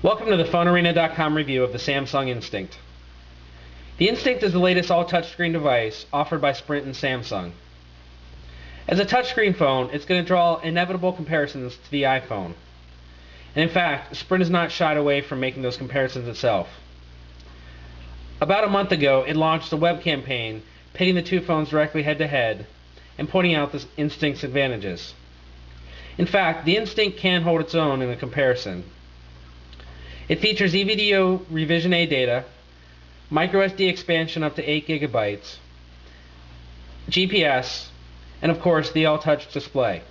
Welcome to the PhoneArena.com review of the Samsung Instinct. The Instinct is the latest all-touchscreen device offered by Sprint and Samsung. As a touchscreen phone, it's going to draw inevitable comparisons to the iPhone. And in fact, Sprint has not shied away from making those comparisons itself. About a month ago, it launched a web campaign pitting the two phones directly head-to-head and pointing out the Instinct's advantages. In fact, the Instinct can hold its own in a comparison. It features eVideo Revision A data, microSD expansion up to 8 GB, GPS, and of course the all-touch display.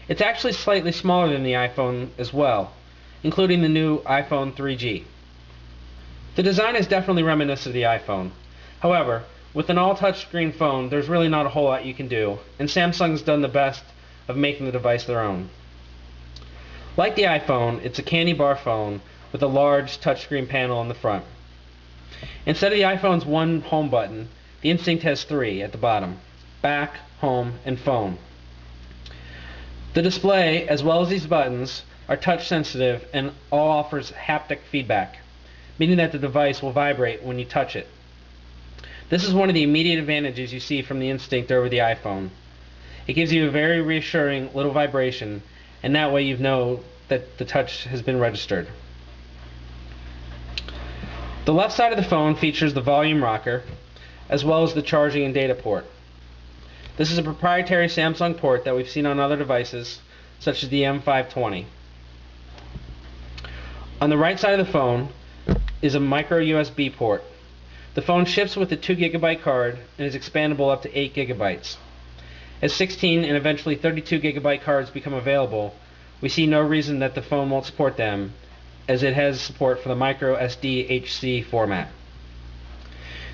It's actually slightly smaller than the iPhone as well, including the new iPhone 3G. The design is definitely reminiscent of the iPhone. However, with an all-touchscreen phone, there's really not a whole lot you can do, and Samsung's done the best of making the device their own. Like the iPhone, it's a candy bar phone with a large touchscreen panel on the front. Instead of the iPhone's one home button, the Instinct has three at the bottom: back, home, and phone. The display, as well as these buttons, are touch sensitive and all offers haptic feedback, meaning that the device will vibrate when you touch it. This is one of the immediate advantages you see from the Instinct over the iPhone. It gives you a very reassuring little vibration, and that way you know that the touch has been registered. The left side of the phone features the volume rocker, as well as the charging and data port. This is a proprietary Samsung port that we've seen on other devices, such as the M520. On the right side of the phone is a micro USB port. The phone ships with a 2 GB card and is expandable up to 8 GB. As 16 and eventually 32 GB cards become available, we see no reason that the phone won't support them, as it has support for the micro SD HC format.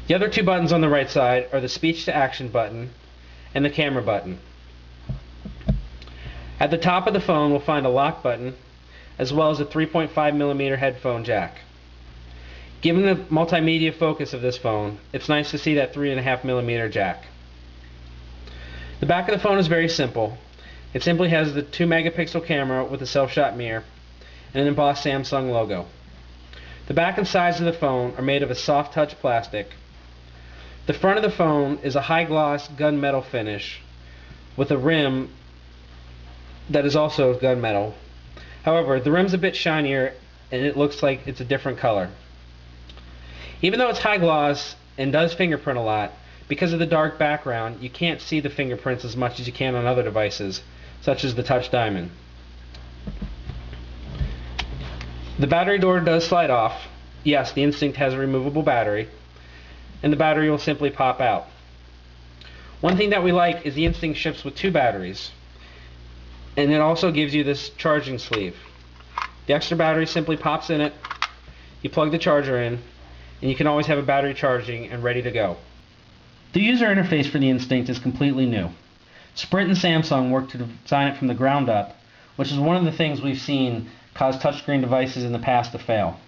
The other two buttons on the right side are the speech to action button and the camera button. At the top of the phone we'll find a lock button, as well as a 3.5mm headphone jack. Given the multimedia focus of this phone, it's nice to see that 3.5mm jack. The back of the phone is very simple. It simply has the 2-megapixel camera with a self-shot mirror and an embossed Samsung logo. The back and sides of the phone are made of a soft touch plastic. The front of the phone is a high gloss gunmetal finish with a rim that is also gunmetal. However, the rim's a bit shinier and it looks like it's a different color. Even though it's high gloss and does fingerprint a lot, because of the dark background, you can't see the fingerprints as much as you can on other devices, such as the Touch Diamond. The battery door does slide off. Yes, the Instinct has a removable battery, and the battery will simply pop out. One thing that we like is the Instinct ships with two batteries, and it also gives you this charging sleeve. The extra battery simply pops in it, you plug the charger in, and you can always have a battery charging and ready to go. The user interface for the Instinct is completely new. Sprint and Samsung worked to design it from the ground up, which is one of the things we've seen cause touchscreen devices in the past to fail.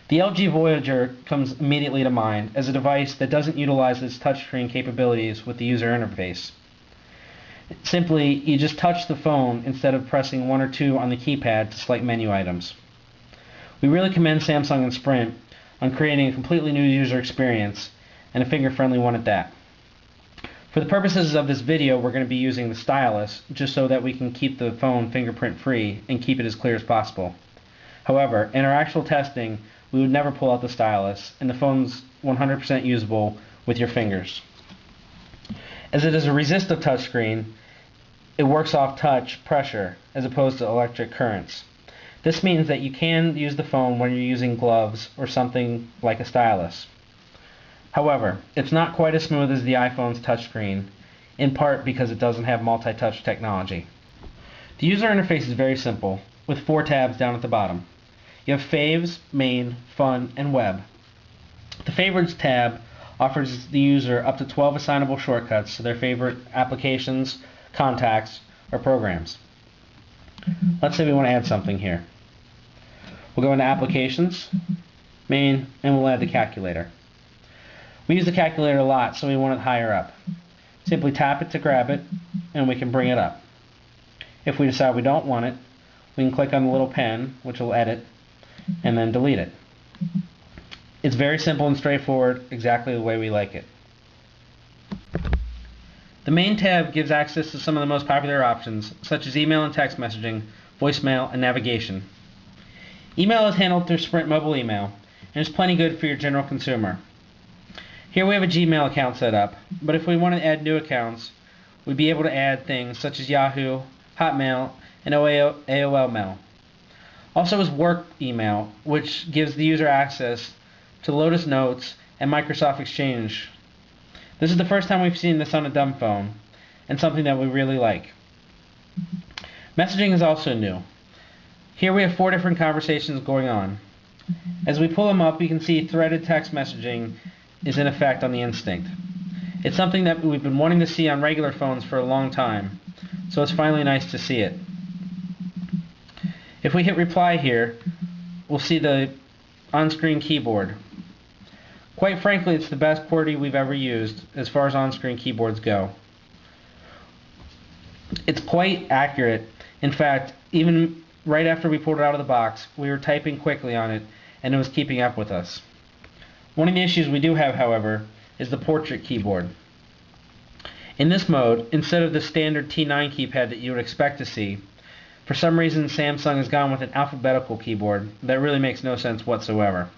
The LG Voyager comes immediately to mind as a device that doesn't utilize its touchscreen capabilities with the user interface. Simply, you just touch the phone instead of pressing 1 or 2 on the keypad to select menu items. We really commend Samsung and Sprint on creating a completely new user experience, and a finger-friendly one at that. For the purposes of this video, we're going to be using the stylus just so that we can keep the phone fingerprint-free and keep it as clear as possible. However, in our actual testing, we would never pull out the stylus, and the phone's 100% usable with your fingers. As it is a resistive touchscreen, it works off touch pressure as opposed to electric currents. This means that you can use the phone when you're using gloves or something like a stylus. However, it's not quite as smooth as the iPhone's touchscreen, in part because it doesn't have multi-touch technology. The user interface is very simple, with 4 tabs down at the bottom. You have Faves, Main, Fun, and Web. The Favorites tab offers the user up to 12 assignable shortcuts to their favorite applications, contacts, or programs. Let's say we want to add something here. We'll go into Applications, Main, and we'll add the calculator. We use the calculator a lot, so we want it higher up. Simply tap it to grab it, and we can bring it up. If we decide we don't want it, we can click on the little pen, which will edit, and then delete it. It's very simple and straightforward, exactly the way we like it. The main tab gives access to some of the most popular options, such as email and text messaging, voicemail, and navigation. Email is handled through Sprint Mobile Email, and is plenty good for your general consumer. Here we have a Gmail account set up, but if we want to add new accounts, we'd be able to add things such as Yahoo, Hotmail, and AOL Mail. Also is Work Email, which gives the user access to Lotus Notes and Microsoft Exchange. This is the first time we've seen this on a dumb phone, and something that we really like. Messaging is also new. Here we have 4 different conversations going on. As we pull them up, you can see threaded text messaging is in effect on the Instinct. It's something that we've been wanting to see on regular phones for a long time, so it's finally nice to see it. If we hit reply here, we'll see the on-screen keyboard. Quite frankly, it's the best QWERTY we've ever used as far as on-screen keyboards go. It's quite accurate. In fact, even right after we pulled it out of the box, we were typing quickly on it, and it was keeping up with us. One of the issues we do have, however, is the portrait keyboard. In this mode, instead of the standard T9 keypad that you would expect to see, for some reason Samsung has gone with an alphabetical keyboard that really makes no sense whatsoever.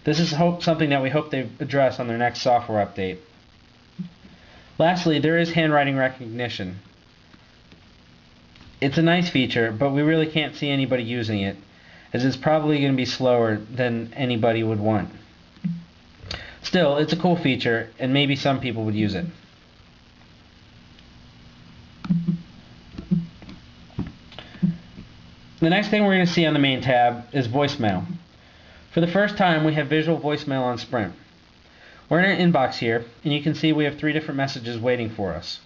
This is something that we hope they address on their next software update. Lastly, there is handwriting recognition. It's a nice feature, but we really can't see anybody using it, as it's probably going to be slower than anybody would want. Still, it's a cool feature, and maybe some people would use it. The next thing we're going to see on the main tab is voicemail. For the first time, we have visual voicemail on Sprint. We're in our inbox here, and you can see we have 3 different messages waiting for us.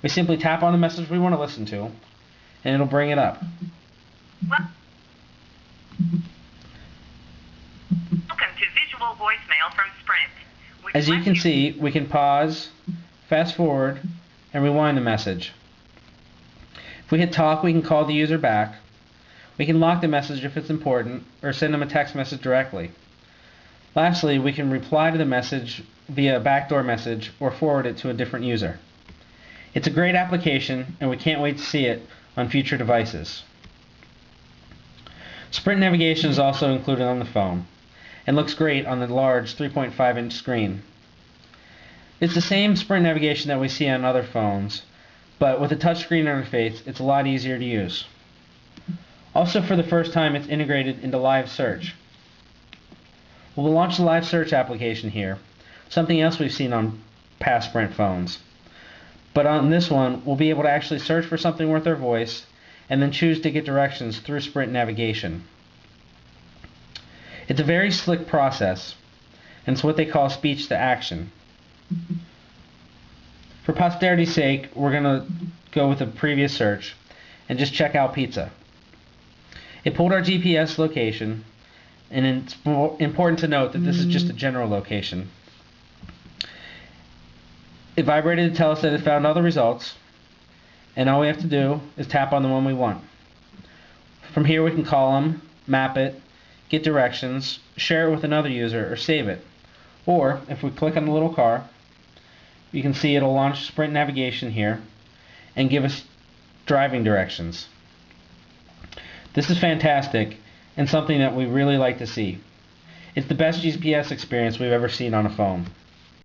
We simply tap on the message we want to listen to, and it'll bring it up. Welcome to visual voicemail from Sprint. As you can see, we can pause, fast forward, and rewind the message. If we hit talk, we can call the user back. We can lock the message if it's important, or send them a text message directly. Lastly, we can reply to the message via a backdoor message or forward it to a different user. It's a great application, and we can't wait to see it on future devices. Sprint navigation is also included on the phone, and looks great on the large 3.5-inch screen. It's the same Sprint navigation that we see on other phones, but with a touchscreen interface, it's a lot easier to use. Also, for the first time, it's integrated into Live Search. We'll launch the Live Search application here, something else we've seen on past Sprint phones. But on this one, we'll be able to actually search for something worth our voice, and then choose to get directions through Sprint navigation. It's a very slick process, and it's what they call speech to action. For posterity's sake, we're going to go with a previous search, and just check out pizza. It pulled our GPS location, and it's important to note that this is just a general location. It vibrated to tell us that it found other results, and all we have to do is tap on the one we want. From here we can call them, map it, get directions, share it with another user, or save it. Or, if we click on the little car, you can see it'll launch Sprint navigation here, and give us driving directions. This is fantastic, and something that we really like to see. It's the best GPS experience we've ever seen on a phone.